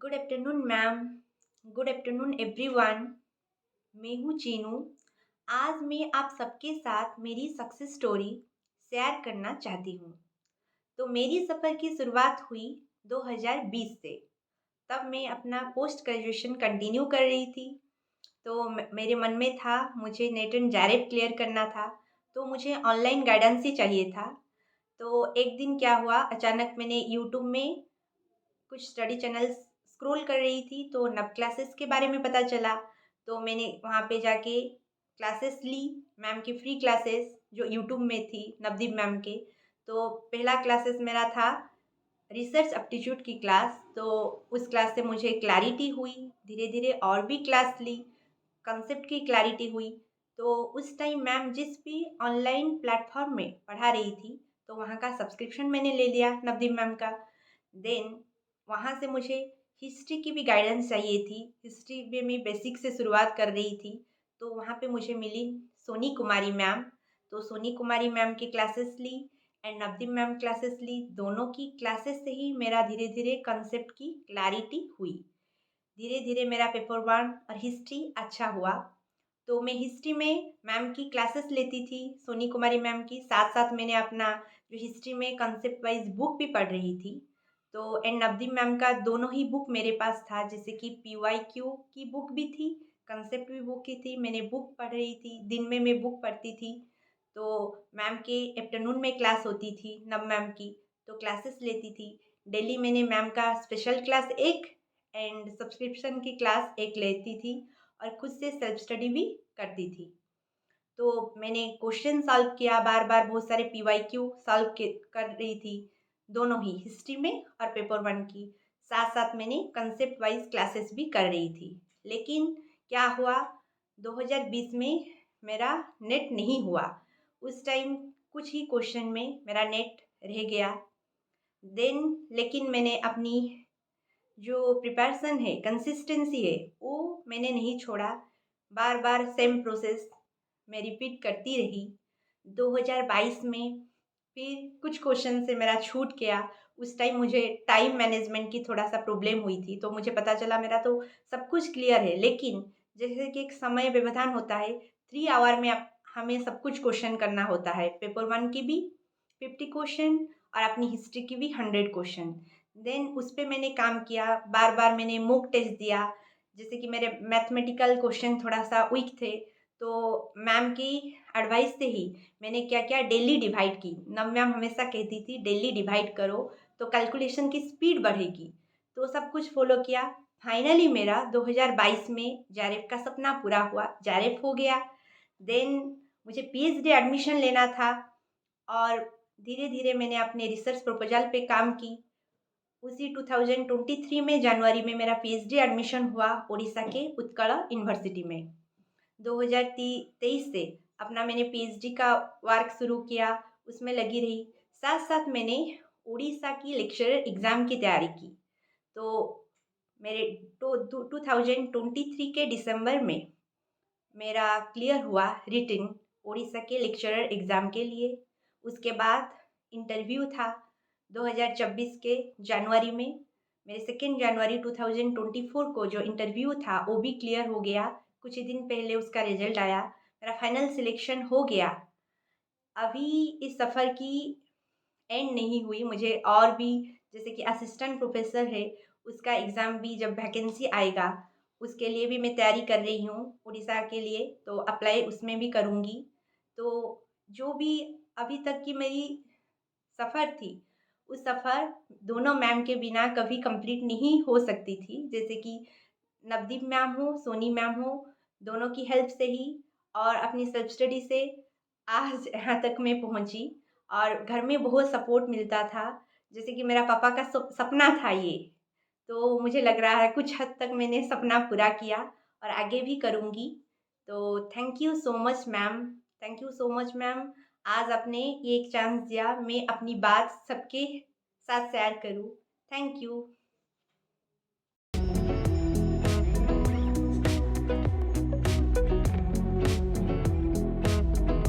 Good afternoon ma'am. Good afternoon everyone. मैं हूँ चीनू। आज मैं आप सबके साथ मेरी सक्सेस स्टोरी शेयर करना चाहती हूँ। तो मेरी सफ़र की शुरुआत हुई 2020 से। तब मैं अपना पोस्ट ग्रेजुएशन कंटिन्यू कर रही थी। तो मेरे मन में था मुझे नेट एंड जेआरएफ क्लियर करना था। तो मुझे ऑनलाइन गाइडेंस ही चाहिए था। तो एक दिन क्या हुआ, अचानक मैंने यूट्यूब में कुछ स्टडी चैनल्स स्क्रॉल कर रही थी तो नव क्लासेस के बारे में पता चला। तो मैंने वहाँ पे जाके क्लासेस ली, मैम की फ्री क्लासेस जो यूट्यूब में थी नवदीप मैम के। तो पहला क्लासेस मेरा था रिसर्च एप्टीट्यूड की क्लास। तो उस क्लास से मुझे क्लैरिटी हुई। धीरे धीरे और भी क्लास ली, कंसेप्ट की क्लैरिटी हुई। तो उस टाइम मैम जिस भी ऑनलाइन प्लेटफॉर्म में पढ़ा रही थी तो वहाँ का सब्सक्रिप्शन मैंने ले लिया नवदीप मैम का। देन वहाँ से मुझे हिस्ट्री की भी गाइडेंस चाहिए थी। हिस्ट्री में मैं बेसिक से शुरुआत कर रही थी। तो वहाँ पे मुझे मिली सोनी कुमारी मैम। तो सोनी कुमारी मैम की क्लासेस ली एंड नवदीप मैम क्लासेस ली। दोनों की क्लासेस से ही मेरा धीरे धीरे कंसेप्ट की क्लैरिटी हुई। धीरे धीरे मेरा पेपर वन और हिस्ट्री अच्छा हुआ। तो मैं हिस्ट्री में मैम की क्लासेस लेती थी, सोनी कुमारी मैम की। साथ साथ मैंने अपना जो हिस्ट्री में कंसेप्ट वाइज बुक भी पढ़ रही थी। तो एंड नवदीप मैम का दोनों ही बुक मेरे पास था, जैसे कि PYQ की बुक भी थी, कंसेप्ट भी बुक की थी। मैंने बुक पढ़ रही थी, दिन में मैं बुक पढ़ती थी। तो मैम के आफ्टरनून में क्लास होती थी नव मैम की, तो क्लासेस लेती थी। डेली मैंने मैम का स्पेशल क्लास एक एंड सब्सक्रिप्शन की क्लास एक लेती थी और खुद से सेल्फ स्टडी भी करती थी। तो मैंने क्वेश्चन सॉल्व किया बार बार, बहुत सारे PYQ सॉल्व कर रही थी, दोनों ही हिस्ट्री में और पेपर वन की। साथ साथ मैंने कंसेप्ट वाइज क्लासेस भी कर रही थी। लेकिन क्या हुआ, 2020 में मेरा नेट नहीं हुआ। उस टाइम कुछ ही क्वेश्चन में मेरा नेट रह गया। देन लेकिन मैंने अपनी जो प्रिपरेशन है, कंसिस्टेंसी है, वो मैंने नहीं छोड़ा। बार बार सेम प्रोसेस मैं रिपीट करती रही। 2022 में फिर कुछ क्वेश्चन से मेरा छूट गया। उस टाइम मुझे टाइम मैनेजमेंट की थोड़ा सा प्रॉब्लम हुई थी। तो मुझे पता चला मेरा तो सब कुछ क्लियर है, लेकिन जैसे कि एक समय व्यवधान होता है, 3 आवर में हमें सब कुछ क्वेश्चन करना होता है। पेपर वन की भी 50 क्वेश्चन और अपनी हिस्ट्री की भी 100 क्वेश्चन। देन उस पर मैंने काम किया, बार बार मैंने मॉक टेस्ट दिया। जैसे कि मेरे मैथमेटिकल क्वेश्चन थोड़ा सा वीक थे, तो मैम की एडवाइस से ही मैंने क्या क्या डेली डिवाइड की। नव मैम हमेशा कहती थी डेली डिवाइड करो तो कैलकुलेशन की स्पीड बढ़ेगी। तो सब कुछ फॉलो किया। फाइनली मेरा 2022 में जेआरएफ का सपना पूरा हुआ, जेआरएफ हो गया। देन मुझे PhD एडमिशन लेना था और धीरे धीरे मैंने अपने रिसर्च प्रपोजल पे काम की। उसी 2023 में जनवरी में मेरा PhD एडमिशन हुआ उड़ीसा के उत्कल यूनिवर्सिटी में। 2023 से अपना मैंने PhD का वर्क शुरू किया, उसमें लगी रही। साथ साथ मैंने उड़ीसा की लेक्चरर एग्ज़ाम की तैयारी की। तो मेरे 2023 के दिसंबर में मेरा क्लियर हुआ रिटन उड़ीसा के लेक्चरर एग्ज़ाम के लिए। उसके बाद इंटरव्यू था 2024 के जनवरी में। मेरे 2 जनवरी 2024 को जो इंटरव्यू था वो भी क्लियर हो गया। कुछ ही दिन पहले उसका रिजल्ट आया, मेरा फाइनल सिलेक्शन हो गया। अभी इस सफ़र की एंड नहीं हुई, मुझे और भी जैसे कि असिस्टेंट प्रोफेसर है उसका एग्ज़ाम भी जब वैकेंसी आएगा उसके लिए भी मैं तैयारी कर रही हूँ उड़ीसा के लिए, तो अप्लाई उसमें भी करूँगी। तो जो भी अभी तक की मेरी सफ़र थी, उस सफ़र दोनों मैम के बिना कभी कंप्लीट नहीं हो सकती थी। जैसे कि नवदीप मैम हो, सोनी मैम हो, दोनों की हेल्प से ही और अपनी सेल्फ स्टडी से आज यहाँ तक मैं पहुँची। और घर में बहुत सपोर्ट मिलता था। जैसे कि मेरा पापा का सपना था ये, तो मुझे लग रहा है कुछ हद तक मैंने सपना पूरा किया और आगे भी करूँगी। तो thank you so much ma'am, thank you so much ma'am. आज आपने ये एक चांस दिया मैं अपनी बात सबके साथ शेयर करूँ। Thank you.